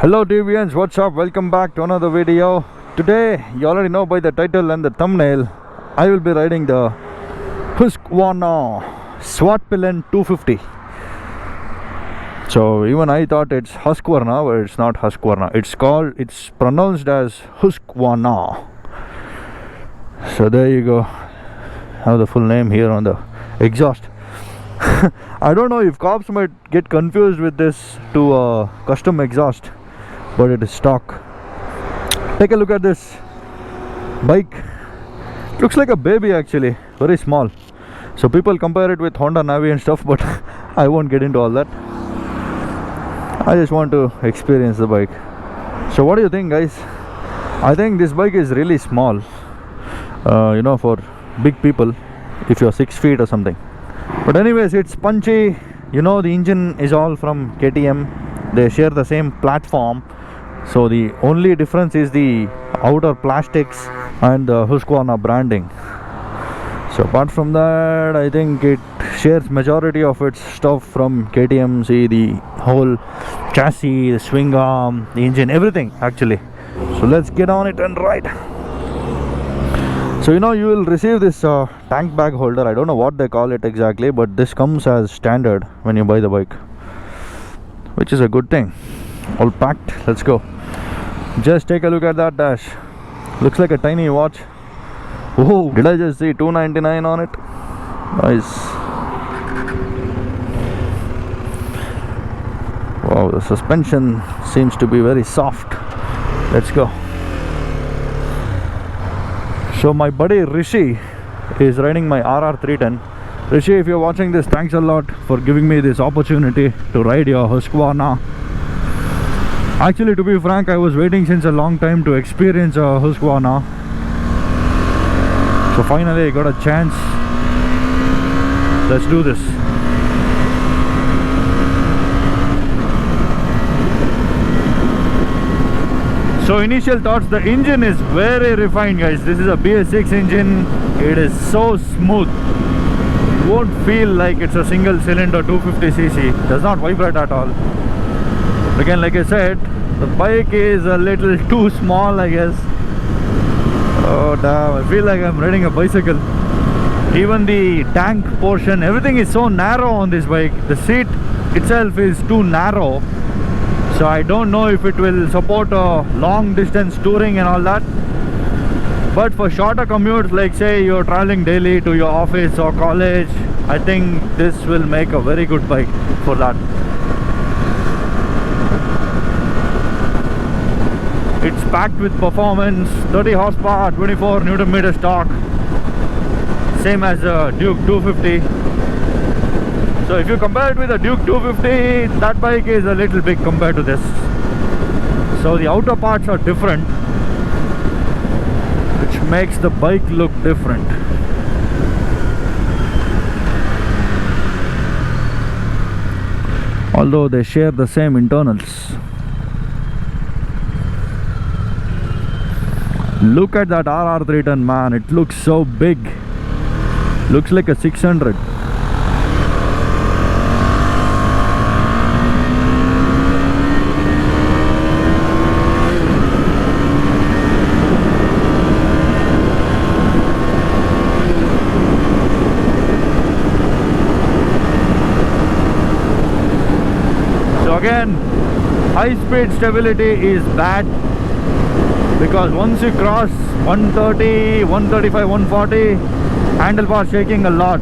Hello deviants, what's up? Welcome back to another video. Today, you already know by the title and the thumbnail, I will be riding the Husqvarna Swartpillen 250. So even I thought it's Husqvarna, but it's not Husqvarna. It's pronounced as Husqvarna. So there you go. Have the full name here on the exhaust. I don't know if cops might get confused with this to custom exhaust, but it is stock. Take a look at this bike. Looks like a baby actually, very small. So people compare it with Honda Navi and stuff, but I won't get into all that. I just want to experience the bike. So what do you think, guys? I think this bike is really small, for big people, if you're 6 feet or something. But anyways, it's punchy. The engine is all from KTM. They share the same platform, so the only difference is the outer plastics and the Husqvarna branding. So apart from that, I think it shares majority of its stuff from KTM. See the whole chassis, the swing arm, the engine, everything actually. So let's get on it and ride. So you will receive this tank bag holder. I don't know what they call it exactly, but this comes as standard when you buy the bike, which is a good thing. All packed. Let's go. Just take a look at that dash. Looks like a tiny watch. Oh, did I just see 299 on it? Nice. Wow, the suspension seems to be very soft. Let's go. So my buddy Rishi is riding my RR310. Rishi, if you're watching this, thanks a lot for giving me this opportunity to ride your Husqvarna. Actually, to be frank, I was waiting since a long time to experience a Husqvarna. So finally I got a chance. Let's do this. So initial thoughts, the engine is very refined, guys. This is a BS6 engine. It is so smooth. You won't feel like it's a single cylinder 250cc. Does not vibrate at all. Again, like I said, the bike is a little too small, I guess. Oh damn, I feel like I'm riding a bicycle. Even the tank portion, everything is so narrow on this bike. The seat itself is too narrow. So I don't know if it will support a long distance touring and all that. But for shorter commutes, like say you're traveling daily to your office or college, I think this will make a very good bike for that. It's packed with performance, 30 horsepower, 24 Newton meters torque. Same as a Duke 250. So if you compare it with a Duke 250, that bike is a little big compared to this. So the outer parts are different, which makes the bike look different. Although they share the same internals. Look at that RR310, man. It looks so big. Looks like a 600. So again, high speed stability is bad, because once you cross 130, 135, 140, handlebar shaking a lot.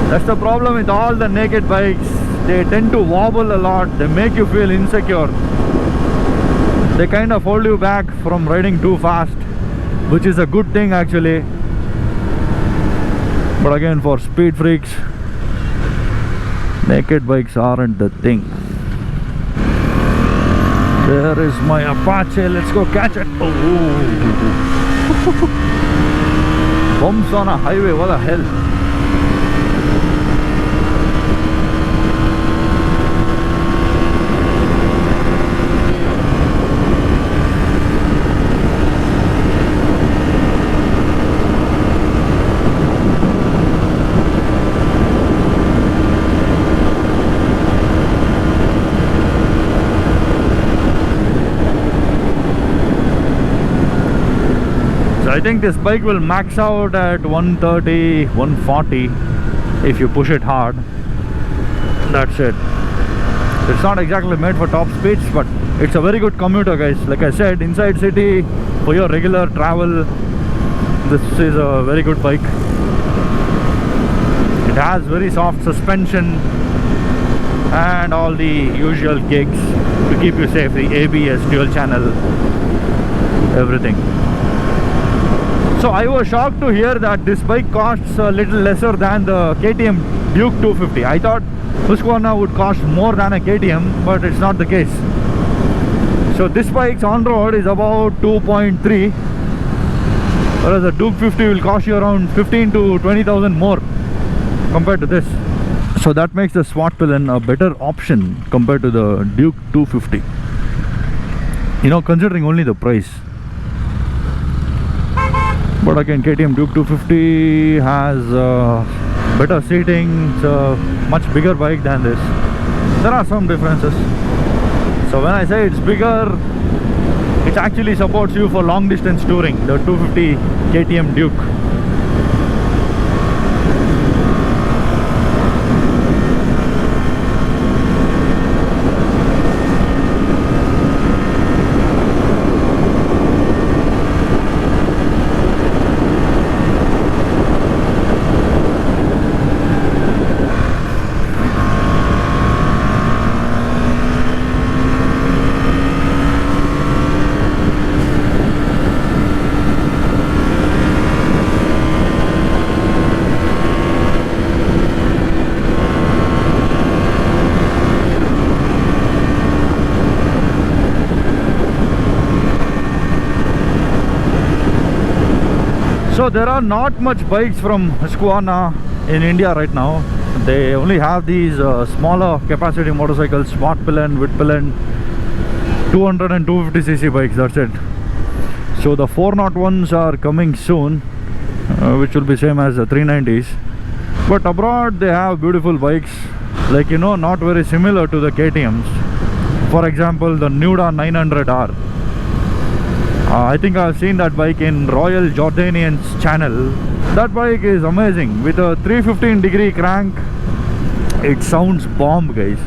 That's the problem with all the naked bikes. They tend to wobble a lot. They make you feel insecure. They kind of hold you back from riding too fast, which is a good thing actually. But again, for speed freaks, naked bikes aren't the thing. There is my Apache. Let's go catch it. Oh. Bumps on a highway. What the hell? I think this bike will max out at 130, 140 if you push it hard. That's it. It's not exactly made for top speeds, but it's a very good commuter, guys. Like I said, inside city for your regular travel, this is a very good bike. It has very soft suspension and all the usual gigs to keep you safe, the ABS, dual channel, everything. So I was shocked to hear that this bike costs a little lesser than the KTM Duke 250. I thought Husqvarna would cost more than a KTM, but it's not the case. So this bike's on road is about 2.3, whereas the Duke 50 will cost you around 15 to 20,000 more compared to this. So that makes the Svartpilen a better option compared to the Duke 250. You know, considering only the price. But again, KTM Duke 250 has better seating. It's a much bigger bike than this. There are some differences. So when I say it's bigger, it actually supports you for long distance touring, the 250 KTM Duke. So there are not much bikes from Husqvarna in India right now. They only have these smaller capacity motorcycles, Svartpilen, Vitpilen, 200 and 250cc bikes, that's it. So the 401s are coming soon, which will be same as the 390s. But abroad they have beautiful bikes, like, you know, not very similar to the KTMs. For example, the Nuda 900R. I think I've seen that bike in Royal Jordanian's channel. That bike is amazing. With a 315-degree crank, it sounds bomb, guys.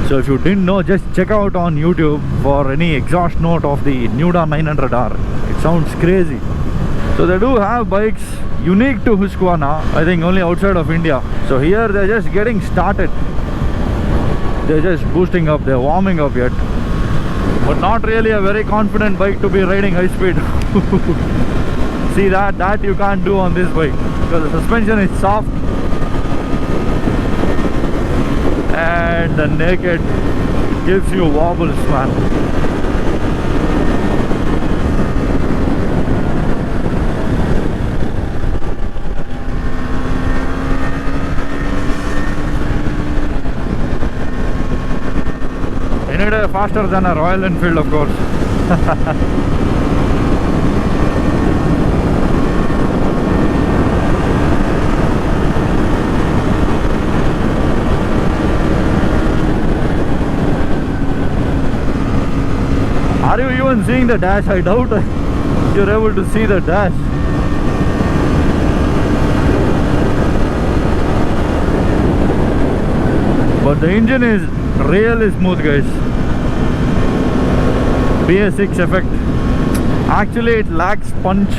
So if you didn't know, just check out on YouTube for any exhaust note of the Nuda 900R. It sounds crazy. So they do have bikes unique to Husqvarna, I think only outside of India. So here they're just getting started. They're just boosting up, they're warming up yet. But not really a very confident bike to be riding high speed. See, that you can't do on this bike because the suspension is soft and the naked gives you wobbles, man. Any day faster than a Royal Enfield, of course. Are you even seeing the dash? I doubt you're able to see the dash. But the engine is really smooth, guys. BS6 effect. Actually, it lacks punch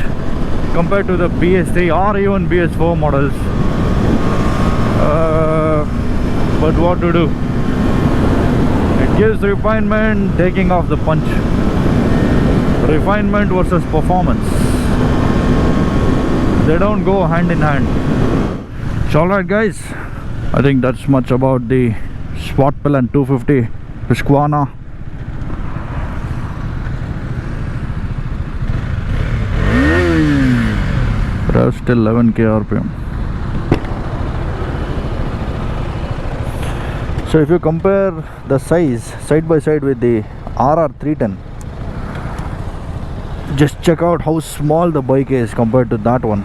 compared to the BS3 or even BS4 models. But what to do? It gives refinement, taking off the punch. Refinement versus performance, they don't go hand in hand. So alright, guys, I think that's much about the Svartpilen 250 Husqvarna. That's still 11k RPM. So if you compare the size side by side with the RR310, just check out how small the bike is compared to that one.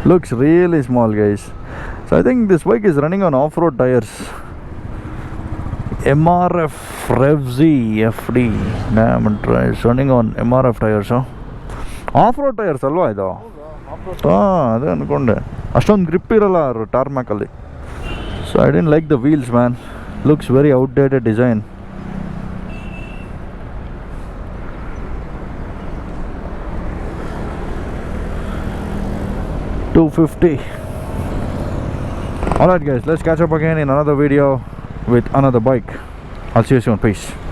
Looks really small, guys. So I think this bike is running on off-road tires. MRF RevZ FD diamond is running on MRF tires. Off-road tires ಅಲ್ವಾ ಇದು? ಅದೇ ಅಂದ್ಕೊಂಡೆ. ಅಷ್ಟೊಂದು grip ಇರಲ್ಲ ಟಾರ್ಮ್ಯಾಕಲ್ಲಿ. So I didn't like the wheels, man. Looks very outdated design. $250. Alright guys, let's catch up again in another video with another bike. I'll see you soon. Peace.